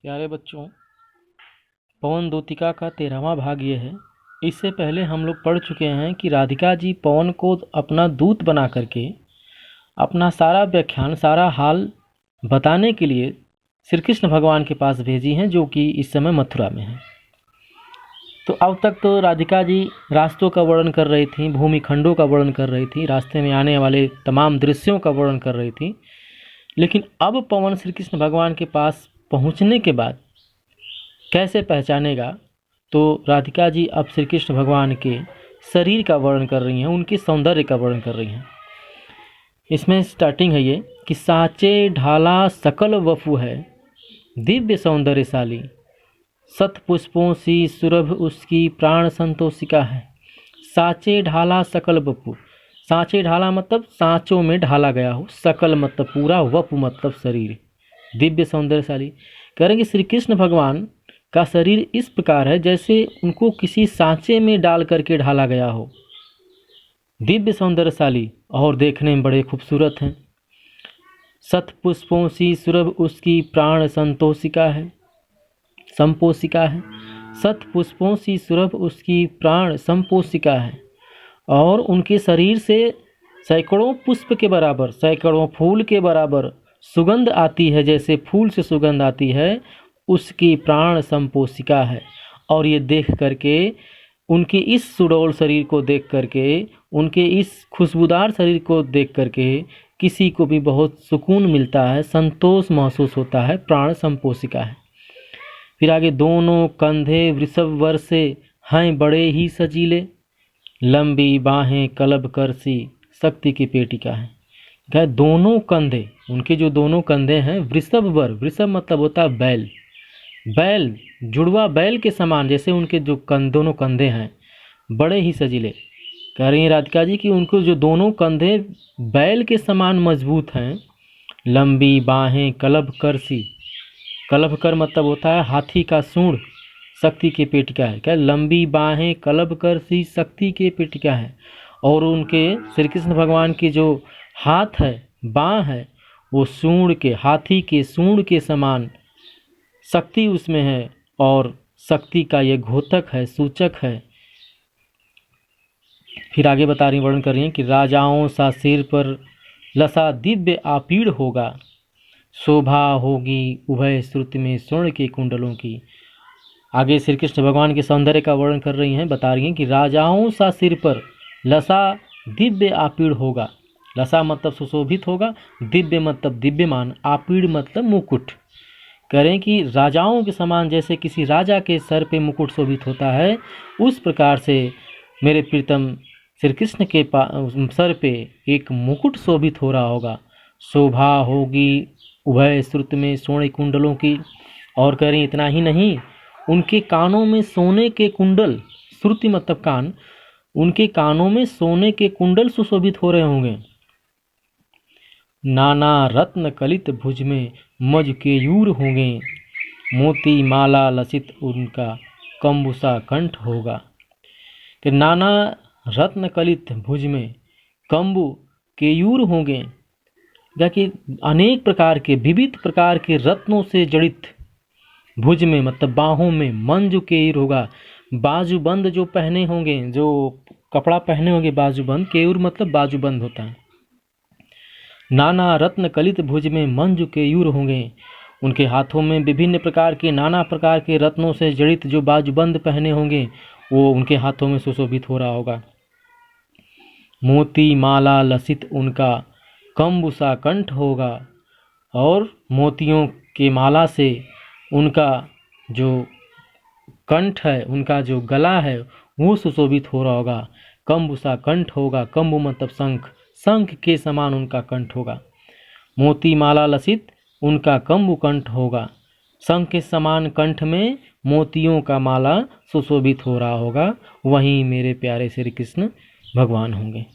प्यारे बच्चों, पवन दूतिका का 13वां भाग ये है। इससे पहले हम लोग पढ़ चुके हैं कि राधिका जी पवन को अपना दूत बना करके अपना सारा व्याख्यान, सारा हाल बताने के लिए श्री कृष्ण भगवान के पास भेजी हैं, जो कि इस समय मथुरा में हैं। तो अब तक तो राधिका जी रास्तों का वर्णन कर रही थी, भूमिखंडों का वर्णन कर रही थी, रास्ते में आने वाले तमाम दृश्यों का वर्णन कर रही थी। लेकिन अब पवन श्री कृष्ण भगवान के पास पहुंचने के बाद कैसे पहचानेगा, तो राधिका जी अब श्री कृष्ण भगवान के शरीर का वर्णन कर रही हैं, उनके सौंदर्य का वर्णन कर रही हैं। इसमें स्टार्टिंग है ये कि साचे ढाला सकल वफु है, दिव्य सौंदर्यशाली, सत पुष्पों सी सुरभ उसकी प्राण संतोषिका है। साचे ढाला सकल वपु, साचे ढाला मतलब सांचों में ढाला गया हो, सकल मतलब पूरा, वपु मतलब शरीर, दिव्य सौंदर्यशाली। करेंगे श्री कृष्ण भगवान का शरीर इस प्रकार है जैसे उनको किसी सांचे में डाल करके ढाला गया हो, दिव्य सौंदर्यशाली और देखने में बड़े खूबसूरत हैं। सत पुष्पों सी सुरभ उसकी प्राण संतोषिका है, संपोषिका है। सत पुष्पों सी सुरभ उसकी प्राण संपोषिका है, और उनके शरीर से सैकड़ों पुष्प के बराबर, सैकड़ों फूल के बराबर सुगंध आती है, जैसे फूल से सुगंध आती है, उसकी प्राण संपोषिका है। और ये देख करके, उनके इस सुडौल शरीर को देख करके, उनके इस खुशबूदार शरीर को देख करके किसी को भी बहुत सुकून मिलता है, संतोष महसूस होता है, प्राण संपोषिका है। फिर आगे, दोनों कंधे वृषभ वर से हैं बड़े ही सजीले, लंबी बाहें कलब करसी शक्ति की पेटिका है। क्या दोनों कंधे, उनके जो दोनों कंधे हैं वृषभ वर, वृषभ मतलब होता है बैल, बैल जुड़वा बैल के समान, जैसे उनके जो दोनों कंधे हैं बड़े ही सजीले। कह रही हैं राधिका जी कि उनको जो दोनों कंधे बैल के समान मजबूत हैं। लंबी बाहें कलब करसी, कलब कर मतलब होता है हाथी का सूंड, शक्ति के पेटिका है। क्या लंबी बाहें कलब करसी शक्ति के पेटिका है। और उनके श्री कृष्ण भगवान के जो हाथ है, बाँ है, वो सूंड के, हाथी के सूंड के समान शक्ति उसमें है, और शक्ति का ये घोतक है, सूचक है। फिर आगे बता रही, वर्णन कर रही हैं कि राजाओं सा सिर पर लसा दिव्य आपीड़ होगा, शोभा होगी उभय श्रुति में स्वर्ण के कुंडलों की। आगे श्री कृष्ण भगवान के सौंदर्य का वर्णन कर रही हैं, बता रही हैं कि राजाओं सा सिर पर लसा दिव्य आपीड़ होगा। लसा मतलब सुशोभित होगा, दिव्य मतलब दिव्यमान, आपीड़ मतलब मुकुट। करें कि राजाओं के समान जैसे किसी राजा के सर पे मुकुट शोभित होता है, उस प्रकार से मेरे प्रीतम श्री कृष्ण के सर पे एक मुकुट शोभित हो रहा होगा। शोभा होगी उभय श्रुत में स्वर्ण कुंडलों की। और करें इतना ही नहीं, उनके कानों में सोने के कुंडल, श्रुति मतलब कान, उनके कानों में सोने के कुंडल सुशोभित हो रहे होंगे। नाना रत्न कलित भुज में मज के यूर होंगे, मोती माला लसित उनका कंबुसा कंठ होगा। कि नाना रत्न कलित भुज में कंबु केयूर होंगे, या कि अनेक प्रकार के, विविध प्रकार के रत्नों से जड़ित भुज में मतलब बाहों में मंजु केयूर होगा। बाजूबंद जो पहने होंगे, जो कपड़ा पहने होंगे बाजूबंद, केयूर मतलब बाजूबंद होता है। नाना रत्न कलित भुज में मंजु केयूर होंगे, उनके हाथों में विभिन्न प्रकार के, नाना प्रकार के रत्नों से जड़ित जो बाजूबंद पहने होंगे, वो उनके हाथों में सुशोभित हो रहा होगा। मोती माला लसित उनका कंबुसा कंठ होगा, और मोतियों के माला से उनका जो कंठ है, उनका जो गला है, वो सुशोभित हो रहा होगा। कंबुसा कंठ होगा, कंबु मतलब शंख, शंख के समान उनका कंठ होगा। मोती माला लसित उनका कंबु कंठ होगा, शंख के समान कंठ में मोतियों का माला सुशोभित हो रहा होगा। वहीं मेरे प्यारे श्री कृष्ण भगवान होंगे।